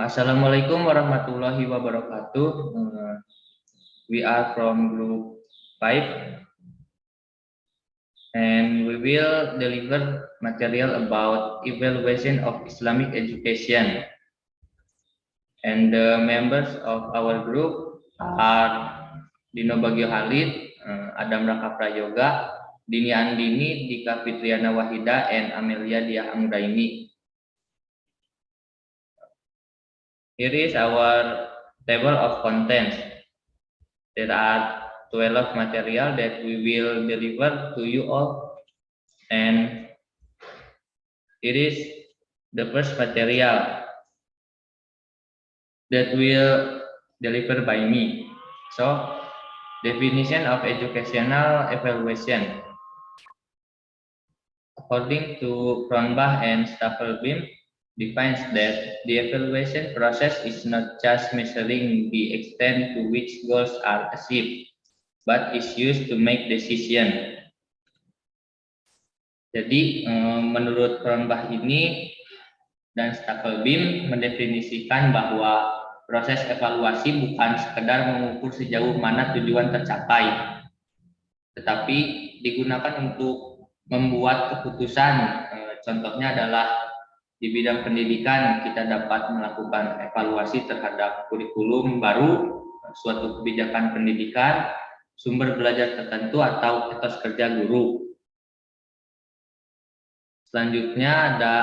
Assalamualaikum warahmatullahi wabarakatuh. We are from group 5 and we will deliver material about evaluation of Islamic education. And the members of our group are Dino Bagio Halid, Adam Raka Prayoga, Dini Andini, Dika Fitriana Wahida, and Amelia Diah Anggraini. Here is our table of contents. There are 12 material that we will deliver to you all, and it is the first material that will deliver by me. So, definition of educational evaluation. According to Cronbach and Staffelbeam, defines that the evaluation process is not just measuring the extent to which goals are achieved, but is used to make decision. Jadi menurut Cronbach ini dan Staffelbeam mendefinisikan bahwa proses evaluasi bukan sekedar mengukur sejauh mana tujuan tercapai, tetapi digunakan untuk membuat keputusan. Contohnya adalah di bidang pendidikan kita dapat melakukan evaluasi terhadap kurikulum baru, suatu kebijakan pendidikan, sumber belajar tertentu atau etos kerja guru. Selanjutnya ada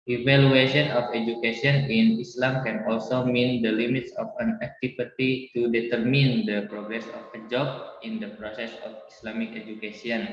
evaluation of education in Islam can also mean the limits of an activity to determine the progress of a job in the process of Islamic education.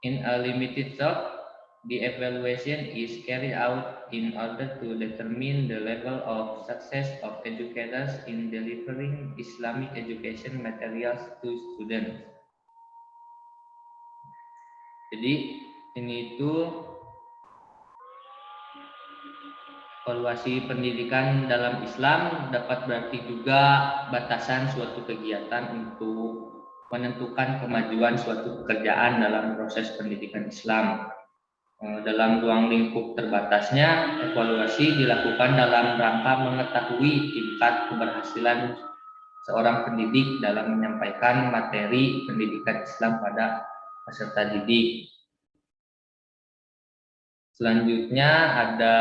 In a limited talk, the evaluation is carried out in order to determine the level of success of educators in delivering Islamic education materials to students. Jadi ini itu evaluasi pendidikan dalam Islam dapat berarti juga batasan suatu kegiatan untuk menentukan kemajuan suatu pekerjaan dalam proses pendidikan Islam. Dalam ruang lingkup terbatasnya, evaluasi dilakukan dalam rangka mengetahui tingkat keberhasilan seorang pendidik dalam menyampaikan materi pendidikan Islam pada peserta didik. Selanjutnya ada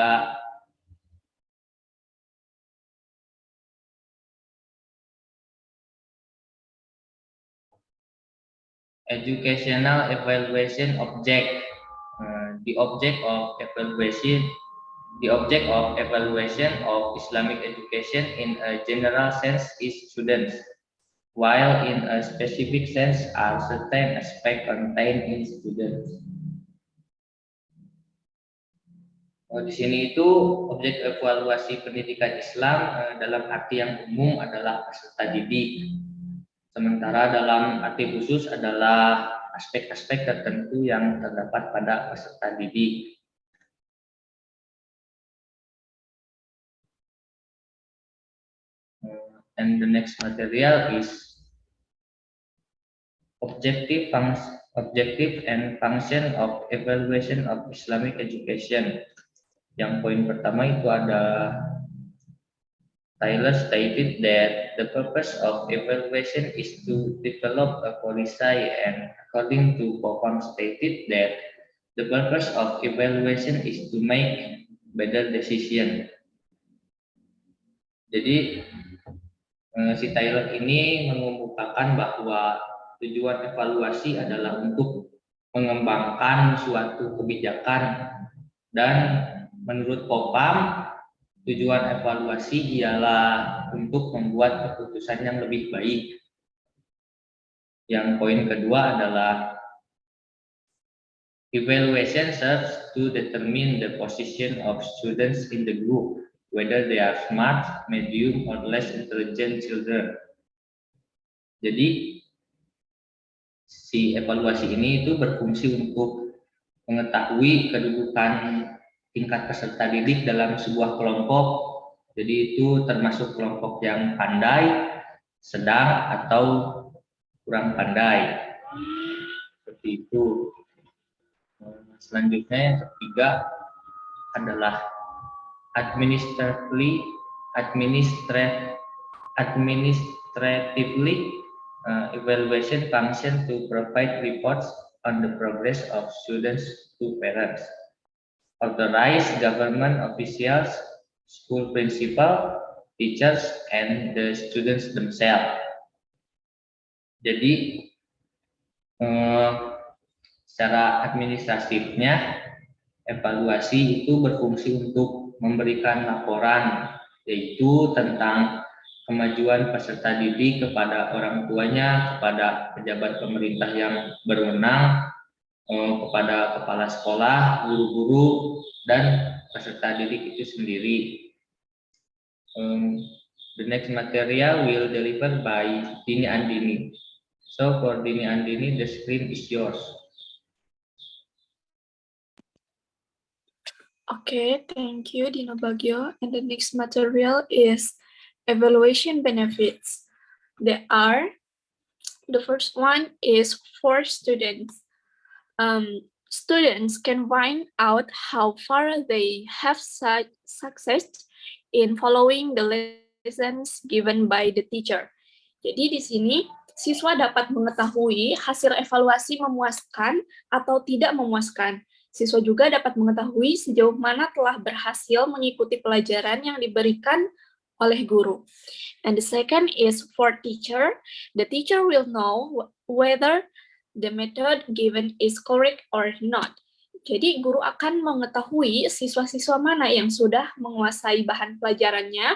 educational evaluation object. The object of evaluation of Islamic education in a general sense is students, while in a specific sense are certain aspects contained in students. Di sini itu objek evaluasi pendidikan Islam dalam arti yang umum adalah peserta didik. Sementara dalam arti khusus adalah aspek-aspek tertentu yang terdapat pada peserta didik. And the next material is objective and function of evaluation of Islamic education. Yang poin pertama itu ada Tyler stated that the purpose of evaluation is to develop a policy, and according to Popam stated that the purpose of evaluation is to make better decision. Jadi si Tyler ini mengemukakan bahwa tujuan evaluasi adalah untuk mengembangkan suatu kebijakan, dan menurut Popam tujuan evaluasi ialah untuk membuat keputusan yang lebih baik. Yang poin kedua adalah evaluation serves to determine the position of students in the group, whether they are smart, medium, or less intelligent children. Jadi si evaluasi ini itu berfungsi untuk mengetahui kedudukan tingkat peserta didik dalam sebuah kelompok. Jadi itu termasuk kelompok yang pandai, sedang, atau kurang pandai. Seperti itu. Selanjutnya yang ketiga adalah administratively evaluation function to provide reports on the progress of students to parents, authorized government officials, school principal, teachers, and the students themselves. Jadi secara administratifnya evaluasi itu berfungsi untuk memberikan laporan, yaitu tentang kemajuan peserta didik kepada orang tuanya, kepada pejabat pemerintah yang berwenang, kepada kepala sekolah, guru-guru, dan peserta didik itu sendiri. The next material will delivered by Dini Andini. So for Dini Andini, the screen is yours. Okay, thank you, Dino Bagio. And the next material is evaluation benefits. The first one is for students. Students can find out how far they have success in following the lessons given by the teacher. Jadi di sini siswa dapat mengetahui hasil evaluasi memuaskan atau tidak memuaskan. Siswa juga dapat mengetahui sejauh mana telah berhasil mengikuti pelajaran yang diberikan oleh guru. And the second is for teacher. The teacher will know whether the method given is correct or not. Jadi guru akan mengetahui siswa-siswa mana yang sudah menguasai bahan pelajarannya.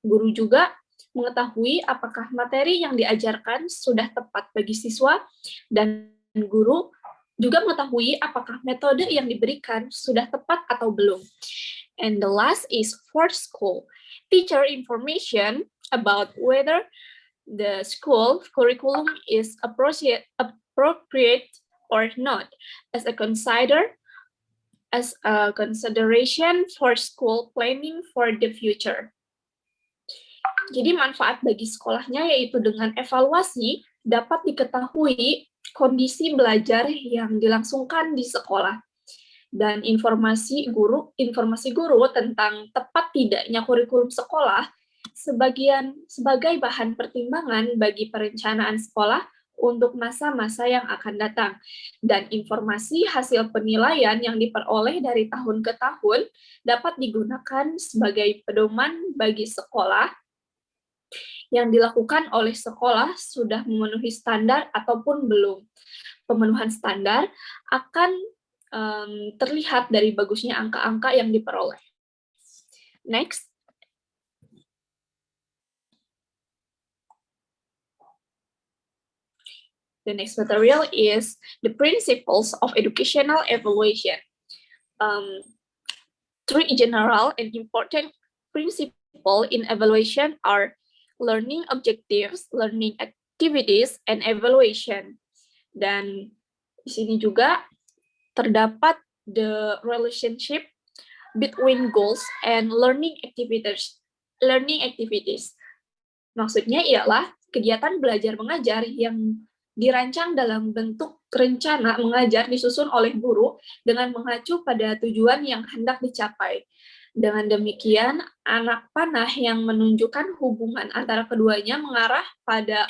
Guru juga mengetahui apakah materi yang diajarkan sudah tepat bagi siswa, dan guru juga mengetahui apakah metode yang diberikan sudah tepat atau belum. And the last is for school. Teacher information about whether the school curriculum is appropriate or not as a consideration for school planning for the future. Jadi manfaat bagi sekolahnya yaitu dengan evaluasi dapat diketahui kondisi belajar yang dilangsungkan di sekolah, dan informasi guru tentang tepat tidaknya kurikulum sekolah sebagai bahan pertimbangan bagi perencanaan sekolah untuk masa-masa yang akan datang. Dan informasi hasil penilaian yang diperoleh dari tahun ke tahun dapat digunakan sebagai pedoman bagi sekolah yang dilakukan oleh sekolah sudah memenuhi standar ataupun belum. Pemenuhan standar akan terlihat dari bagusnya angka-angka yang diperoleh. Next. The next material is the principles of educational evaluation. Three general and important principles in evaluation are learning objectives, learning activities, and evaluation. Dan di sini juga terdapat the relationship between goals and learning activities. Maksudnya ialah kegiatan belajar mengajar yang dirancang dalam bentuk rencana mengajar disusun oleh guru dengan mengacu pada tujuan yang hendak dicapai. Dengan demikian, anak panah yang menunjukkan hubungan antara keduanya mengarah pada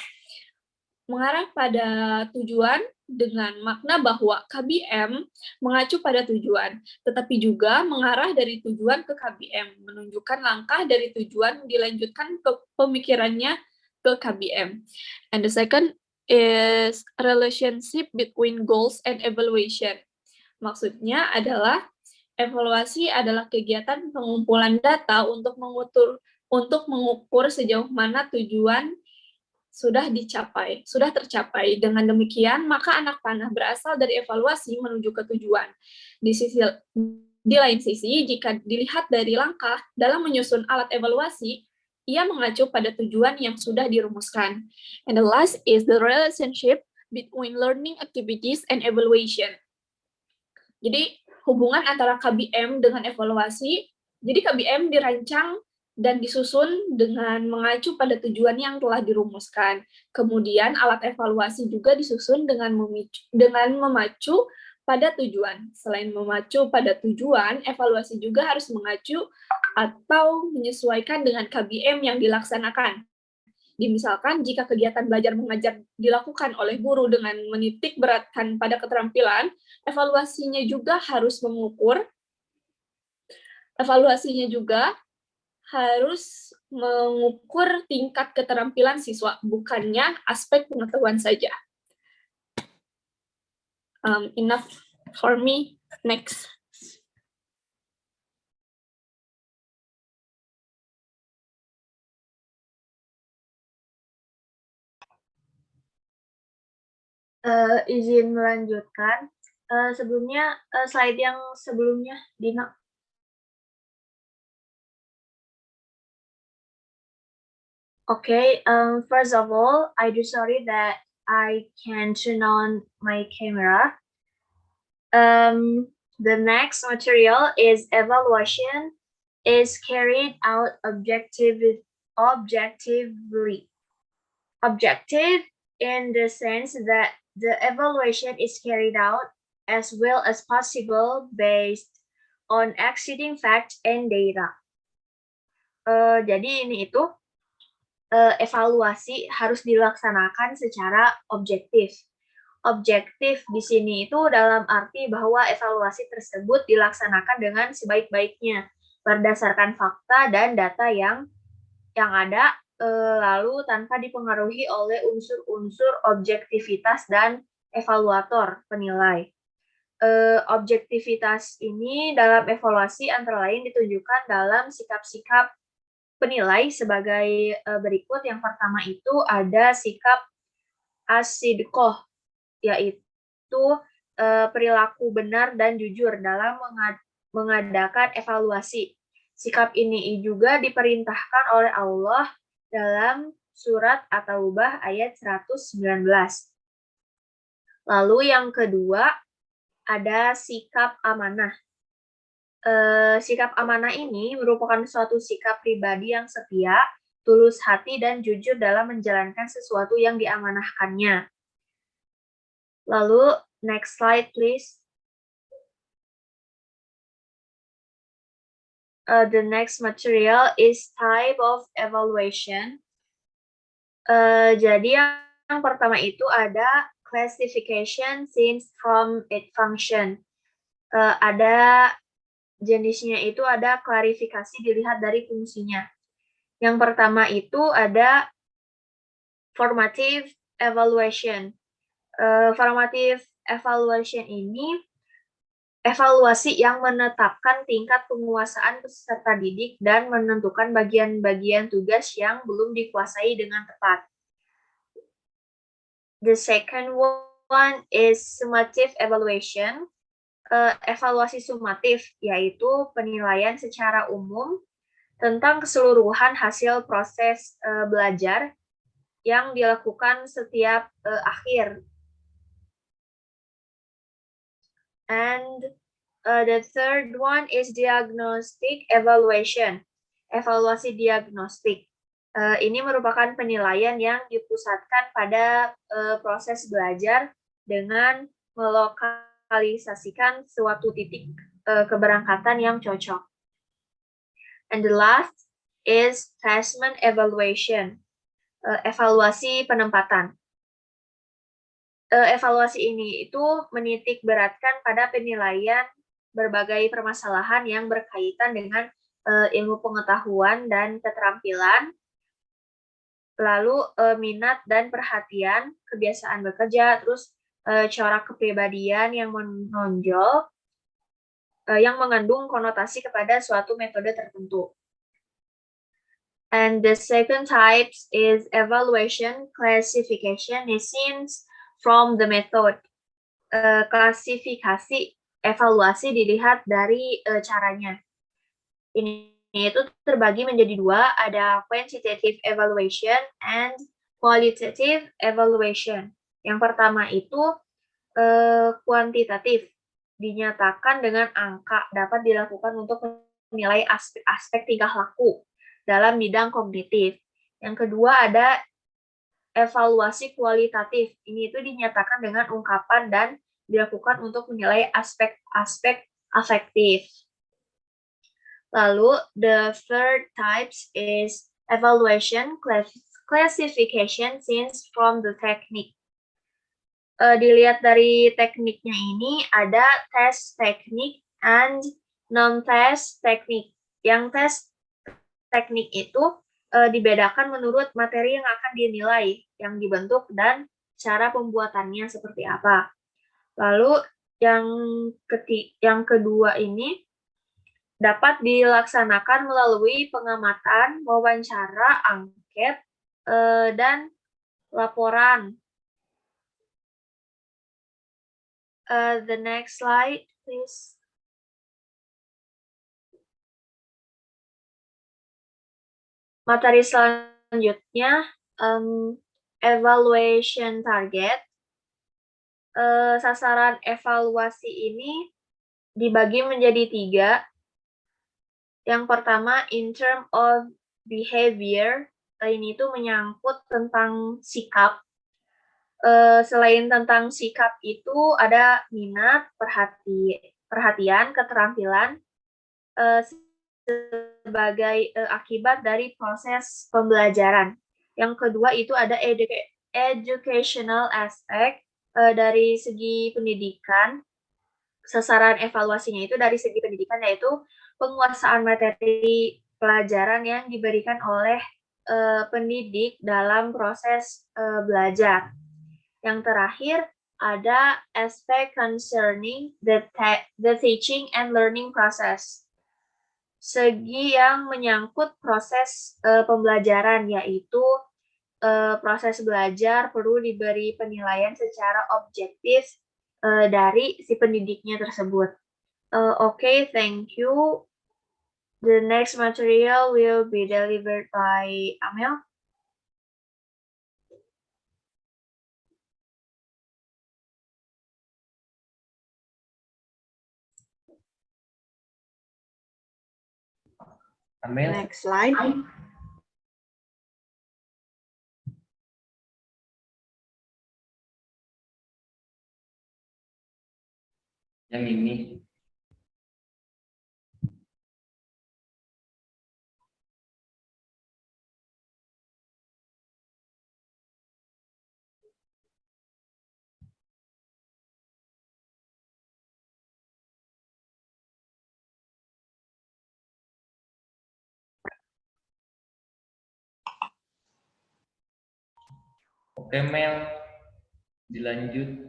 tujuan dengan makna bahwa KBM mengacu pada tujuan, tetapi juga mengarah dari tujuan ke KBM, menunjukkan langkah dari tujuan dilanjutkan ke pemikirannya ke KBM. And the second is relationship between goals and evaluation. Maksudnya adalah evaluasi adalah kegiatan pengumpulan data untuk mengukur sejauh mana tujuan sudah tercapai. Dengan demikian, maka anak panah berasal dari evaluasi menuju ke tujuan. Di lain sisi, jika dilihat dari langkah dalam menyusun alat evaluasi, ia mengacu pada tujuan yang sudah dirumuskan. And the last is the relationship between learning activities and evaluation. Jadi, hubungan antara KBM dengan evaluasi, jadi KBM dirancang dan disusun dengan mengacu pada tujuan yang telah dirumuskan. Kemudian alat evaluasi juga disusun dengan memacu pada tujuan. Selain memacu pada tujuan, evaluasi juga harus mengacu atau menyesuaikan dengan KBM yang dilaksanakan. Misalkan jika kegiatan belajar mengajar dilakukan oleh guru dengan menitik beratkan pada keterampilan, evaluasinya juga harus mengukur tingkat keterampilan siswa, bukannya aspek pengetahuan saja. Enough for me. Next. Izin melanjutkan. Sebelumnya, slide yang sebelumnya, Dina. Okay, first of all, I do sorry that I can't turn on my camera. The next material is evaluation is carried out objectively. Objective in the sense that the evaluation is carried out as well as possible based on exceeding facts and data. Jadi ini itu evaluasi harus dilaksanakan secara objektif. Objektif di sini itu dalam arti bahwa evaluasi tersebut dilaksanakan dengan sebaik-baiknya berdasarkan fakta dan data yang ada, lalu tanpa dipengaruhi oleh unsur-unsur objektivitas dan evaluator penilai. Objektivitas ini dalam evaluasi antara lain ditunjukkan dalam sikap-sikap penilai sebagai berikut. Yang pertama itu ada sikap as-sidqoh, yaitu perilaku benar dan jujur dalam mengadakan evaluasi. Sikap ini juga diperintahkan oleh Allah dalam surat At-Taubah ayat 119. Lalu yang kedua ada sikap amanah. Sikap amanah ini merupakan suatu sikap pribadi yang setia, tulus hati, dan jujur dalam menjalankan sesuatu yang diamanahkannya. Lalu, next slide please. The next material is type of evaluation. Jadi yang pertama itu ada classification seen from its function. Ada jenisnya itu ada klarifikasi dilihat dari fungsinya. Yang pertama itu ada formative evaluation. Formative evaluation ini evaluasi yang menetapkan tingkat penguasaan peserta didik dan menentukan bagian-bagian tugas yang belum dikuasai dengan tepat. The second one is summative evaluation. Evaluasi sumatif, yaitu penilaian secara umum tentang keseluruhan hasil proses belajar yang dilakukan setiap akhir. And the third one is diagnostic evaluation. Evaluasi diagnostik. Ini merupakan penilaian yang dipusatkan pada proses belajar dengan melokalisasikan suatu titik keberangkatan yang cocok. And the last is placement evaluation. Evaluasi penempatan. Evaluasi ini itu menitik beratkan pada penilaian berbagai permasalahan yang berkaitan dengan ilmu pengetahuan dan keterampilan, lalu minat dan perhatian, kebiasaan bekerja, terus corak kepribadian yang menonjol, yang mengandung konotasi kepada suatu metode tertentu. And the second type is evaluation classification is seen from the method. Klasifikasi evaluasi dilihat dari caranya. Ini itu terbagi menjadi dua, ada quantitative evaluation and qualitative evaluation. Yang pertama itu kuantitatif, dinyatakan dengan angka, dapat dilakukan untuk menilai aspek-aspek tingkah laku dalam bidang kognitif. Yang kedua ada evaluasi kualitatif. Ini itu dinyatakan dengan ungkapan dan dilakukan untuk menilai aspek-aspek afektif. Lalu, the third types is evaluation classification since from the technique. Dilihat dari tekniknya ini ada tes teknik and non-test teknik. Yang tes teknik itu dibedakan menurut materi yang akan dinilai, yang dibentuk, dan cara pembuatannya seperti apa. Lalu yang kedua ini dapat dilaksanakan melalui pengamatan, wawancara, angket, dan laporan. The next slide, please. Materi selanjutnya, evaluation target. Sasaran evaluasi ini dibagi menjadi 3. Yang pertama, in term of behavior. Ini tuh menyangkut tentang sikap. Selain tentang sikap itu ada minat, perhatian, keterampilan sebagai akibat dari proses pembelajaran. Yang kedua itu ada educational aspect dari segi pendidikan. Sasaran evaluasinya itu dari segi pendidikan, yaitu penguasaan materi pelajaran yang diberikan oleh pendidik dalam proses belajar. Yang terakhir ada aspek concerning the teaching and learning process. Segi yang menyangkut proses pembelajaran, yaitu proses belajar perlu diberi penilaian secara objektif dari si pendidiknya tersebut. Okay, thank you. The next material will be delivered by Amel. Amel. Next slide. Yang ini. Oke, Mel, dilanjut.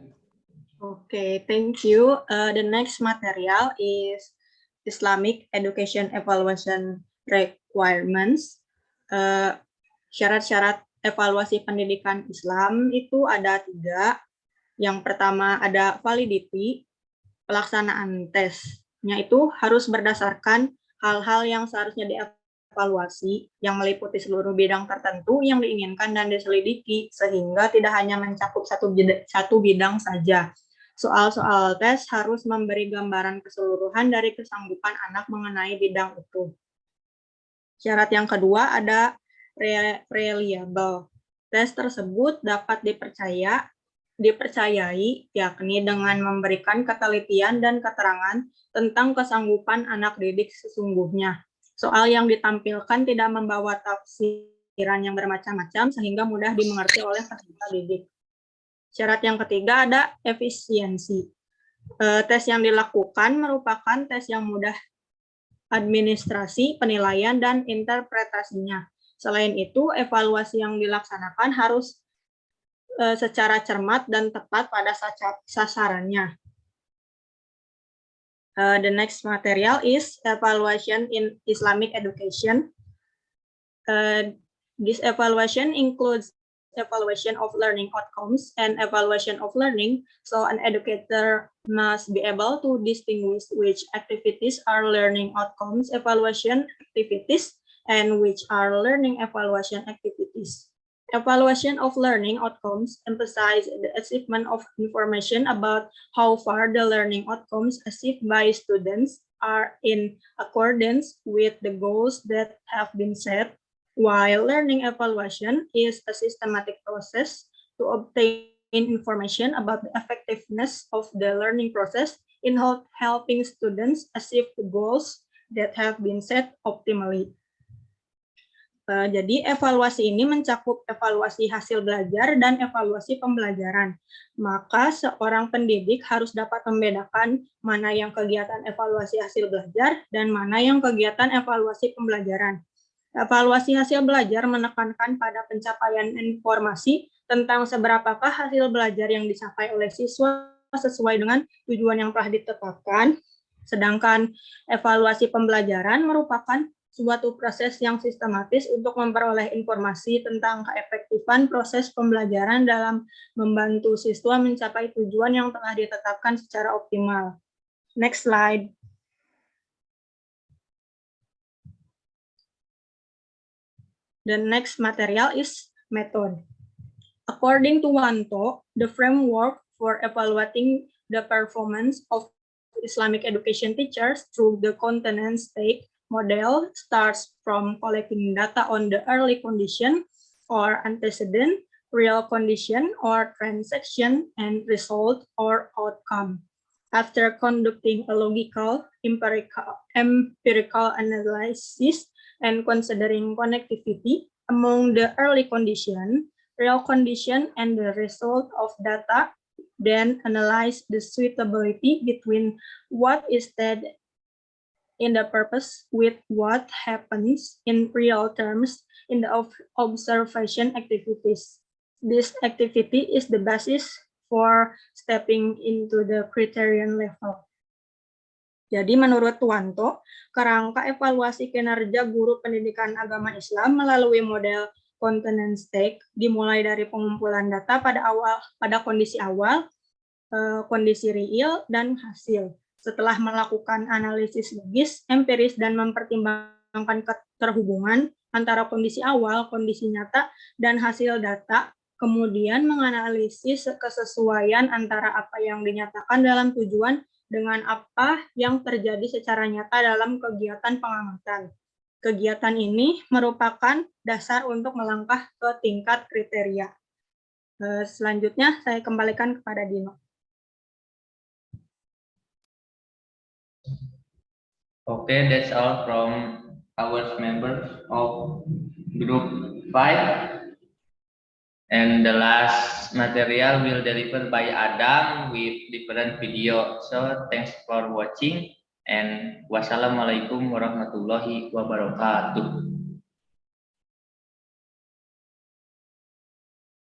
Okay, thank you. The next material is Islamic Education Evaluation Requirements. Syarat-syarat evaluasi pendidikan Islam itu ada 3. Yang pertama ada validity, pelaksanaan tesnya itu harus berdasarkan hal-hal yang seharusnya dievaluasi, yang meliputi seluruh bidang tertentu yang diinginkan dan diselidiki, sehingga tidak hanya mencakup satu bidang saja. Soal-soal tes harus memberi gambaran keseluruhan dari kesanggupan anak mengenai bidang itu. Syarat yang kedua ada reliable. Tes tersebut dapat dipercayai, yakni dengan memberikan ketelitian dan keterangan tentang kesanggupan anak didik sesungguhnya. Soal yang ditampilkan tidak membawa tafsiran yang bermacam-macam sehingga mudah dimengerti oleh peserta didik. Syarat yang ketiga ada efisiensi. Tes yang dilakukan merupakan tes yang mudah administrasi, penilaian, dan interpretasinya. Selain itu, evaluasi yang dilaksanakan harus secara cermat dan tepat pada sasarannya. The next material is evaluation in Islamic education. This evaluation includes evaluation of learning outcomes and evaluation of learning, so an educator must be able to distinguish which activities are learning outcomes evaluation activities and which are learning evaluation activities. Evaluation of learning outcomes emphasize the achievement of information about how far the learning outcomes achieved by students are in accordance with the goals that have been set, while learning evaluation is a systematic process to obtain information about the effectiveness of the learning process in helping students achieve the goals that have been set optimally. Jadi evaluasi ini mencakup evaluasi hasil belajar dan evaluasi pembelajaran. Maka seorang pendidik harus dapat membedakan mana yang kegiatan evaluasi hasil belajar dan mana yang kegiatan evaluasi pembelajaran. Evaluasi hasil belajar menekankan pada pencapaian informasi tentang seberapakah hasil belajar yang dicapai oleh siswa sesuai dengan tujuan yang telah ditetapkan. Sedangkan evaluasi pembelajaran merupakan suatu proses yang sistematis untuk memperoleh informasi tentang keefektifan proses pembelajaran dalam membantu siswa mencapai tujuan yang telah ditetapkan secara optimal. Next slide. The next material is method. According to Wanto, the framework for evaluating the performance of Islamic education teachers through the continent state model starts from collecting data on the early condition or antecedent, real condition or transaction, and result or outcome. After conducting a logical, empirical analysis and considering connectivity among the early condition, real condition, and the result of data, then analyze the suitability between what is said in the purpose with what happens in real terms in the observation activities. This activity is the basis for stepping into the criterion level. Jadi menurut Wanto, kerangka evaluasi kinerja guru pendidikan agama Islam melalui model continent state dimulai dari pengumpulan data pada kondisi awal, kondisi real, dan hasil. Setelah melakukan analisis logis, empiris, dan mempertimbangkan keterhubungan antara kondisi awal, kondisi nyata, dan hasil data, kemudian menganalisis kesesuaian antara apa yang dinyatakan dalam tujuan dengan apa yang terjadi secara nyata dalam kegiatan pengamatan. Kegiatan ini merupakan dasar untuk melangkah ke tingkat kriteria. Selanjutnya, saya kembalikan kepada Dino. Okay, that's all from our members of group 5. And the last material will delivered by Adam with different video. So thanks for watching and wassalamualaikum warahmatullahi wabarakatuh.